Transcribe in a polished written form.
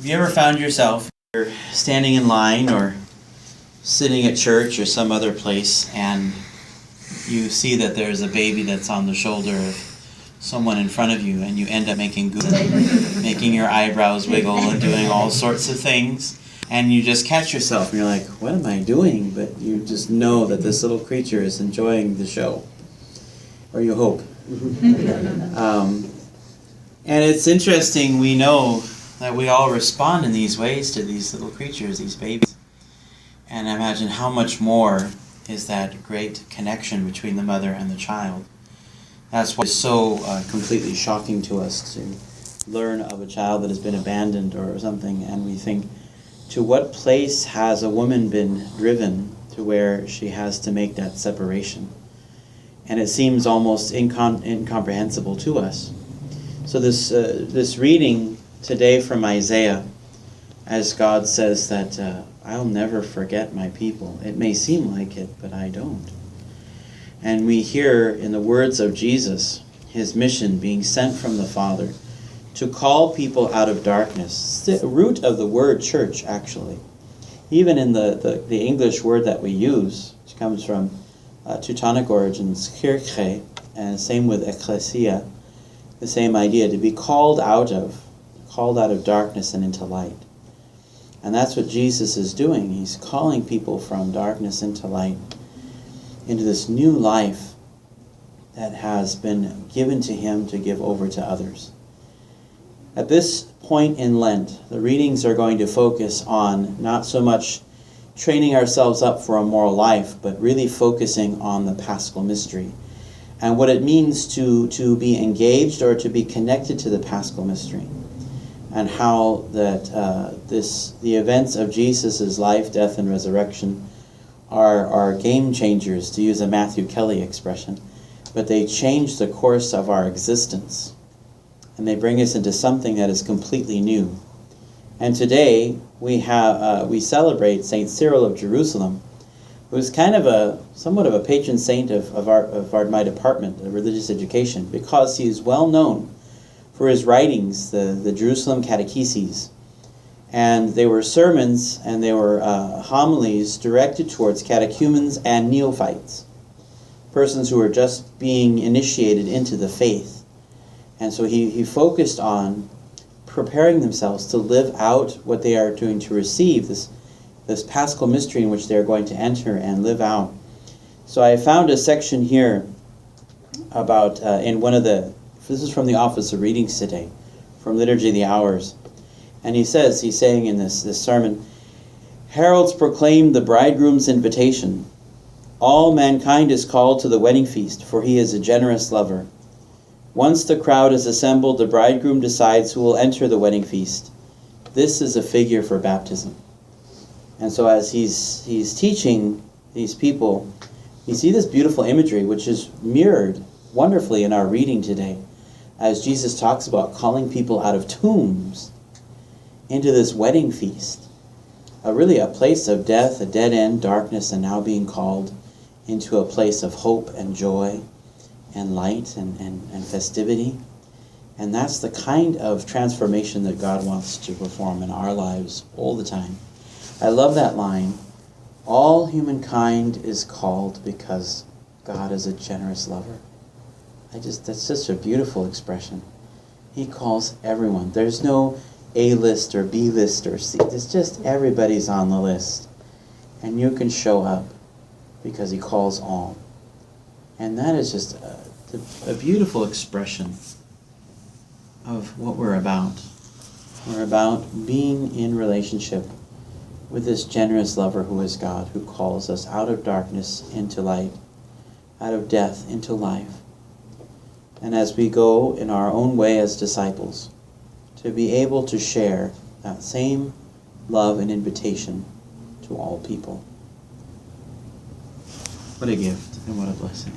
Have you ever found yourself you're standing in line or sitting at church or some other place and you see that there's a baby that's on the shoulder of someone in front of you and you end up making your eyebrows wiggle and doing all sorts of things, and you just catch yourself and you're like, what am I doing? But you just know that this little creature is enjoying the show, or you hope. And it's interesting, we know that we all respond in these ways to these little creatures, these babies. And imagine how much more is that great connection between the mother and the child. That's why it's so completely shocking to us to learn of a child that has been abandoned or something, and we think, to what place has a woman been driven to where she has to make that separation? And it seems almost incomprehensible to us. So this reading today from Isaiah, as God says that I'll never forget my people. It may seem like it, but I don't. And we hear in the words of Jesus, his mission being sent from the Father to call people out of darkness. It's the root of the word church, actually. Even in the English word that we use, which comes from Teutonic origins, kirche, and same with ecclesia, the same idea, to be called out of darkness and into light. And that's what Jesus is doing. He's calling people from darkness into light, into this new life that has been given to him to give over to others. At this point in Lent, the readings are going to focus on not so much training ourselves up for a moral life, but really focusing on the Paschal Mystery and what it means to be engaged or to be connected to the Paschal Mystery, and how that the events of Jesus' life, death, and resurrection are game changers, to use a Matthew Kelly expression, but they change the course of our existence, and they bring us into something that is completely new. And today we celebrate Saint Cyril of Jerusalem, who is kind of somewhat of a patron saint of my department, of religious education, because he is well known for his writings, the Jerusalem Catecheses. And they were sermons and they were homilies directed towards catechumens and neophytes, persons who were just being initiated into the faith. And so he focused on preparing themselves to live out what they are doing to receive this Paschal Mystery in which they are going to enter and live out. So I found a section here about, this is from the Office of Readings today, from Liturgy of the Hours. And he's saying in this sermon, heralds proclaim the bridegroom's invitation. All mankind is called to the wedding feast, for he is a generous lover. Once the crowd is assembled, the bridegroom decides who will enter the wedding feast. This is a figure for baptism. And so as he's teaching these people, you see this beautiful imagery, which is mirrored wonderfully in our reading today, as Jesus talks about calling people out of tombs into this wedding feast, really a place of death, a dead end, darkness, and now being called into a place of hope and joy and light and festivity. And that's the kind of transformation that God wants to perform in our lives all the time. I love that line, all humankind is called because God is a generous lover. That's just a beautiful expression. He calls everyone. There's no A list or B list or C. It's just everybody's on the list. And you can show up because he calls all. And that is just a beautiful expression of what we're about. We're about being in relationship with this generous lover who is God, who calls us out of darkness into light, out of death into life. And as we go in our own way as disciples, to be able to share that same love and invitation to all people. What a gift and what a blessing.